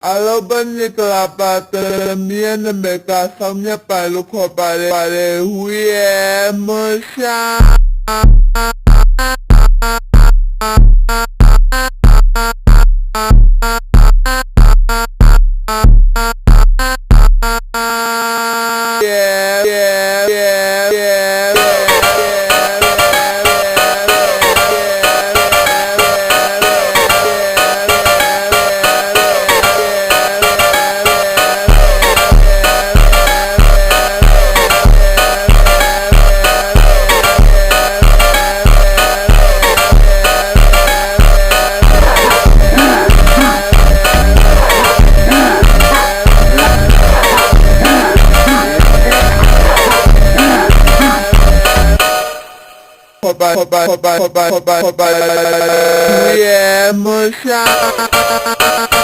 Alobaniklapata miana meka samnya palu ko pare huye musha yeah, musha